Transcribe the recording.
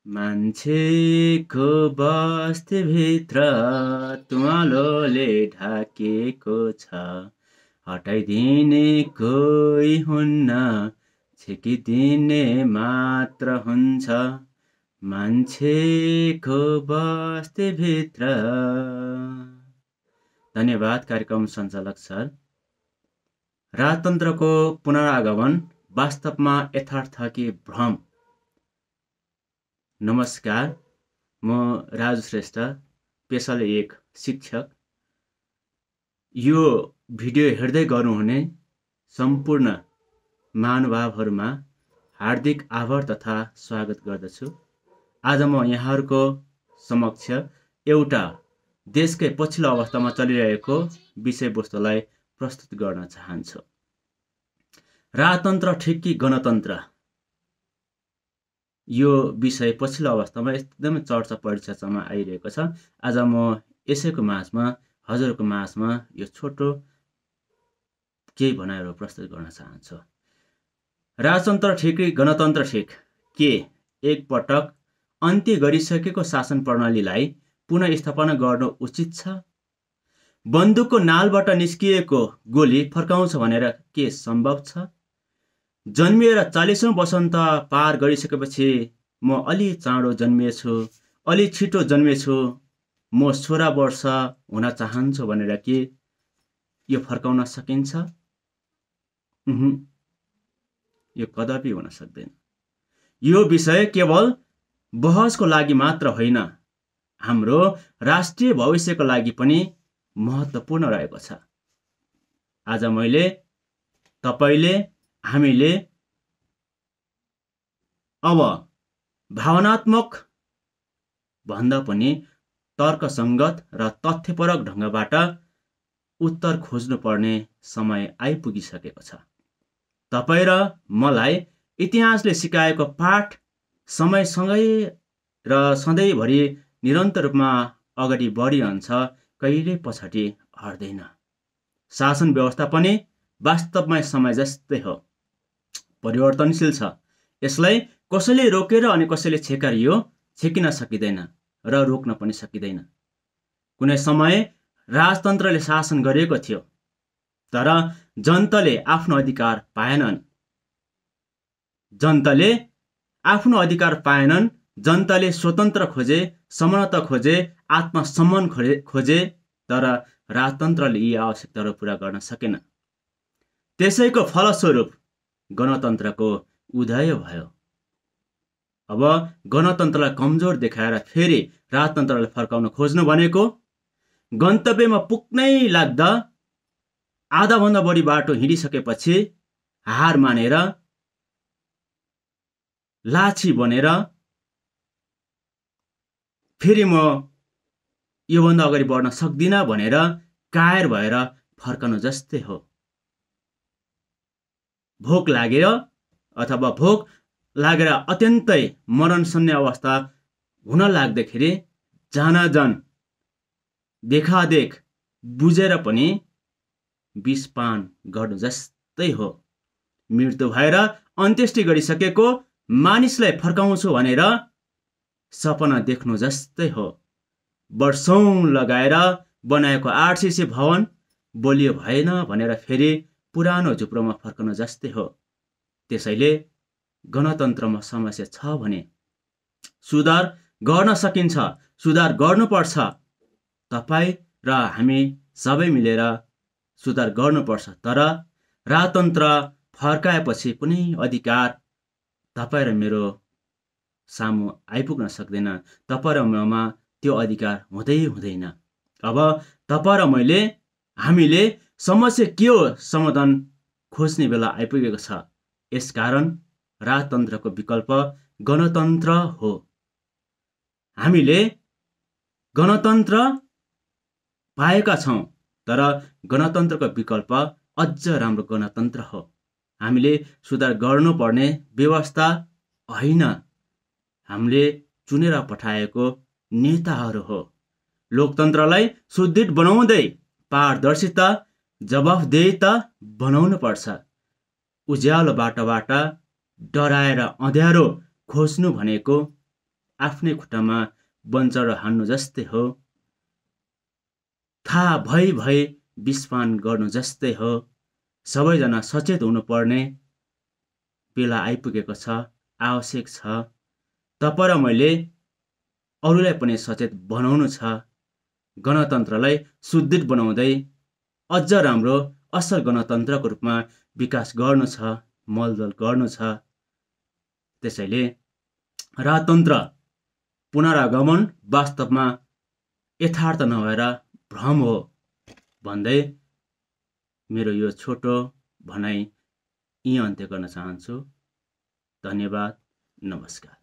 मान्छेको बस्तीभित्र तुवालोले ढाकेको छ, हटाइदिने कोही हुन्न, छेकिदिने मात्र हुन्छ। मान्छेको बस्तीभित्र। धन्यवाद कार्यक्रम सञ्चालक सर। राजतन्त्रको पुनरागमन वास्तवमा यथार्थ कि भ्रम? नमस्कार, म राजु श्रेष्ठ, पेसाले एक शिक्षक। यो भिडियो हेर्दै गर्नुहुने सम्पूर्ण महानुभावहरूमा हार्दिक आभार तथा स्वागत गर्दछु। आज म यहाँहरूको समक्ष एउटा देशकै पछिल्लो अवस्थामा चलिरहेको विषयवस्तुलाई प्रस्तुत गर्न चाहन्छु। राजतन्त्र ठिक कि गणतन्त्र? यो विषय पछिल्लो अवस्थामा एकदमै चर्चामा आइरहेको छ। आज म यसैको माझमा हजुरको माझमा यो छोटो केही भनाइहरू प्रस्तुत गर्न चाहन्छु। राजतन्त्र ठिक कि गणतन्त्र ठिक? के एकपटक अन्त्य गरिसकेको शासन प्रणालीलाई पुनःस्थापना गर्नु उचित छ? बन्दुकको नालबाट निस्किएको गोली फर्काउँछ भनेर के सम्भव छ? जन्मिएर 40औं वसन्त पार गरिसकेपछि म अलि चाँडो जन्मिएछु, अलि छिटो जन्मेछु, म 16 वर्ष हुन चाहन्छु भनेर के यो फर्काउन सकिन्छ? यो कदापि हुन सक्दैन। यो विषय केवल बहसको लागि मात्र होइन, हाम्रो राष्ट्रिय भविष्यको लागि पनि महत्त्वपूर्ण रहेको छ। आज मैले, तपाईले, हामीले अब भावनात्मक भन्दा पनि तर्कसङ्गत र तथ्यपरक ढङ्गबाट उत्तर खोज्नुपर्ने समय आइपुगिसकेको छ। तपाईँ र मलाई इतिहासले सिकाएको पाठ समयसँगै र सधैँभरि निरन्तर रूपमा अगाडि बढिरहन्छ, कहिल्यै पछाडि हट्दैन। शासन व्यवस्था पनि वास्तवमा समय जस्तै हो, परिवर्तनशील छ। यसलाई कसैले रोकेर अनि कसैले छेकिन सकिँदैन र रोक्न पनि सकिँदैन। कुनै समय राजतन्त्रले शासन गरेको थियो, तर जनताले आफ्नो अधिकार पाएनन्। जनताले स्वतन्त्र खोजे, समानता खोजे, आत्मसम्मान खोजे, तर राजतन्त्रले यी आवश्यकताहरू पूरा गर्न सकेन। त्यसैको फलस्वरूप गणतन्त्रको उदय भयो। अब गणतन्त्रलाई कमजोर देखाएर फेरि राजतन्त्रलाई फर्काउन खोज्नु भनेको गन्तव्यमा पुग्नै लाग्दा आधाभन्दा बढी बाटो हिँडिसकेपछि हार मानेर, लाछी बनेर फेरि म योभन्दा अगाडि बढ्न सक्दिनँ भनेर कायर भएर फर्कनु जस्तै हो। भोक लागेर अत्यन्तै मरणशून्य अवस्था हुन लाग्दाखेरि जानाजान देखादेख बुझेर पनि विषपान गर्नु जस्तै हो। मृत्यु भएर अन्त्येष्टि गरिसकेको मानिसलाई फर्काउँछु भनेर सपना देख्नु जस्तै हो। वर्षौं लगाएर बनाएको आरसीसी भवन बलियो भएन भनेर फेरि पुरानो झुप्रोमा फर्कनु जस्तै हो। त्यसैले गणतन्त्रमा समस्या छ भने सुधार गर्न सकिन्छ, सुधार गर्नुपर्छ। तपाईँ र हामी सबै मिलेर सुधार गर्नुपर्छ। तर राजतन्त्र फर्काएपछि कुनै अधिकार तपाईँ र मेरो सामु आइपुग्न सक्दैन। तपाईँ र ममा त्यो अधिकार हुँदैन। अब तपाईँ र हामीले समस्या के हो समाधान खोज्ने बेला आइपुगेको छ। यसकारण राजतन्त्रको विकल्प गणतन्त्र हो। हामीले गणतन्त्र पाएका छौँ, तर गणतन्त्रको विकल्प अझ राम्रो गणतन्त्र हो। हामीले सुधार गर्नुपर्ने व्यवस्था होइन, हामीले चुनेर पठाएको नेताहरू हो। लोकतन्त्रलाई सुदृढ बनाउँदै पारदर्शिता, जवाफदेहिता बनाउनु पर्छ। उज्यालो बाटोबाट डराएर अँध्यारो खोज्नु भनेको आफ्नै खुट्टामा बन्चर हान्नु जस्तै हो। थाहा भई विषपान गर्नु जस्तै हो। सबैजना सचेत हुनुपर्ने बेला आइपुगेको छ, आवश्यक छ। तपाईं र मैले अरूलाई पनि सचेत बनाउनु छ। गणतन्त्रलाई सुदृढ बनाउँदै अझ राम्रो असल गणतन्त्रको रूपमा विकास गर्नु छ, मलदल गर्नु छ। त्यसैले राजतन्त्र पुनरागमन वास्तवमा यथार्थ नभएर भ्रम हो भन्दै मेरो यो छोटो भनाइ यहीँ अन्त्य गर्न चाहन्छु। धन्यवाद, नमस्कार।